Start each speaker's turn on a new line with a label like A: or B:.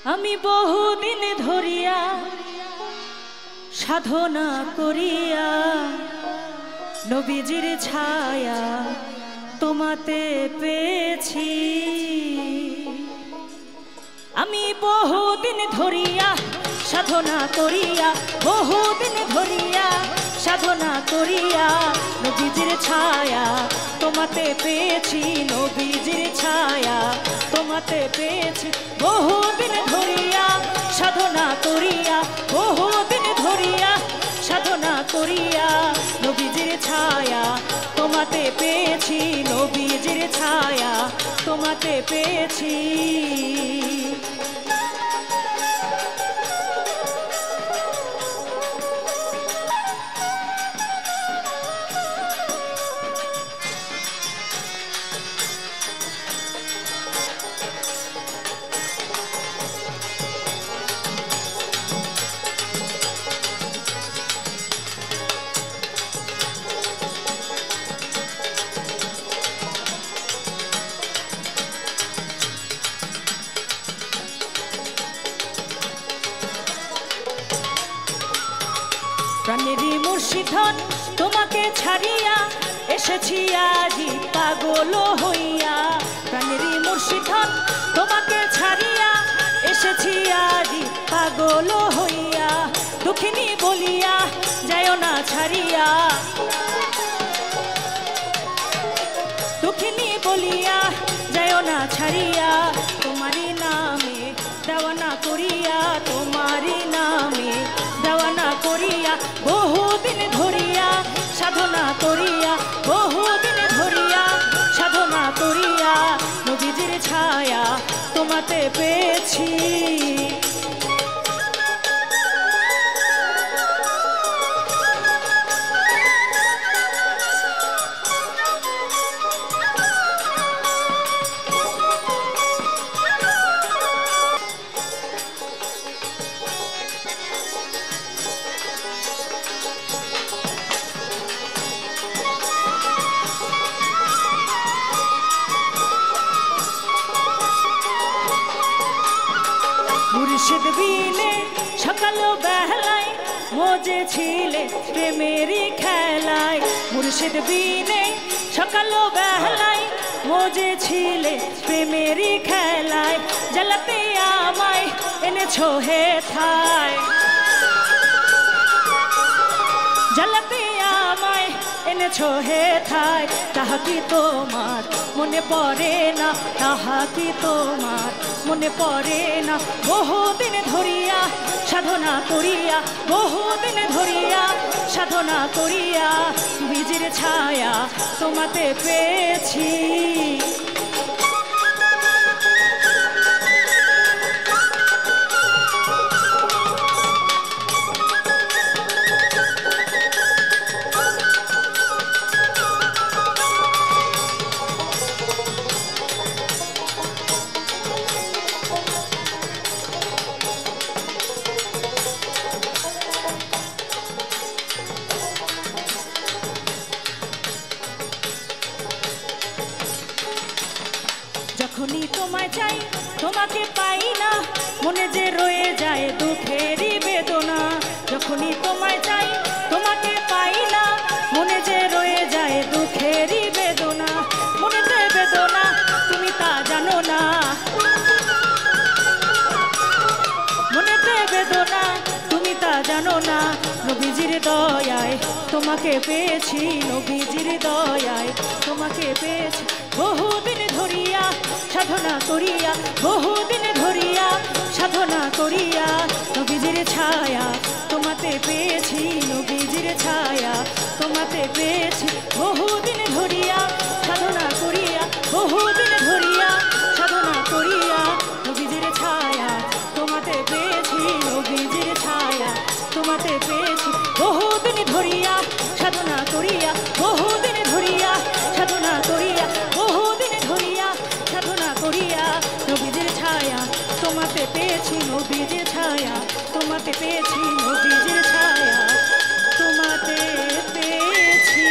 A: আমি বহুদিন ধরিয়া সাধনা করিয়া নবীজির ছায়া তোমাতে পেয়েছি। আমি বহুদিন ধরিয়া সাধনা করিয়া বহুদিন ধরিয়া সাধনা করিয়া নবীজির ছায়া তোমাতে পেয়েছি। নবীজির ছায়া তোমাতে পেয়েছি। বহুদিন ধরিয়া সাধনা করিয়া বহুদিন ধরিয়া সাধনা করিয়া নবীজির ছায়া তোমাতে পেয়েছি। নবীজির ছায়া তোমাতে পেয়েছি। প্রাণেরই মুর্শিদন তোমাকে ছাড়িয়া এসেছি আজি পাগল হইয়া। প্রাণেরই মুর্শিদন তোমাকে ছাড়িয়া এসেছি আজি পাগল হইয়া। দুঃখিনী বলিয়া যাও না ছাড়িয়া, দুঃখিনী বলিয়া যাও না ছাড়িয়া। তোমারই নামে দেওয়ানা করিয়া, তোমারই নামে দেওয়ানা করিয়া বহুদিন ধরিয়া সাধনা করিয়া বহুদিন ধরিয়া সাধনা করিয়া নবীজির ছায়া তোমাতে পেয়েছি। মুর্শিদ বিনে সকাল বেলায় মজে ছিলে প্রেমেরই খেলায়। মুর্শিদ বিনে সকাল বেলায় মজে ছিলে প্রেমেরই খেলায়। জ্বালাতে আমায় এনেছো হে থায়, জ্বালাতে আমায় এনেছো হে থায়। তাহা কি তোমার মনে পড়ে না, তাহা কি তোমার মনে পড়ে না। বহুদিন ধরিয়া সাধনা করিয়া বহুদিন ধরিয়া সাধনা করিয়া বীজের ছায়া তোমাতে পেয়েছি। যখনই তোমায় চাই তোমাকে পাই না, মনে যে রয়ে যায় দুঃখেরই বেদনা। যখনই তোমায় চাই তোমাকে পাই না, মনে যে রয়ে যায় দুঃখেরই বেদনা। মনেতে বেদনা তুমি তা জানো না, মনেতে বেদনা তুমি তা জানো না। নবীজির দয়ায় তোমাকে পেয়েছি, নবীজির দয়ায় তোমাকে পেয়েছি। বহুদিন ধরিয়া সাধনা করিয়া বহুদিন ধরিয়া সাধনা করিয়া নবীজির ছায়া তোমাতে পেয়েছি। নবীজির ছায়া তোমাতে পেয়েছি। বহুদিন ধরিয়া সাধনা করিয়া বহুদিন ধরিয়া সাধনা করিয়া নবীজির ছায়া তোমাতে পেয়েছি। নবীজির ছায়া তোমাতে পেয়েছি। বহুদিন ধরিয়া সাধনা করিয়া বহুদিন ধরিয়া সাধনা করিয়া বহুদিন ধরিয়া সাধনা করিয়া নবীজির ছায়া তোমাতে পেয়েছি। নবীজির ছায়া তোমাতে পেয়েছি। নবীজির ছায়া তোমাতে পেয়েছি।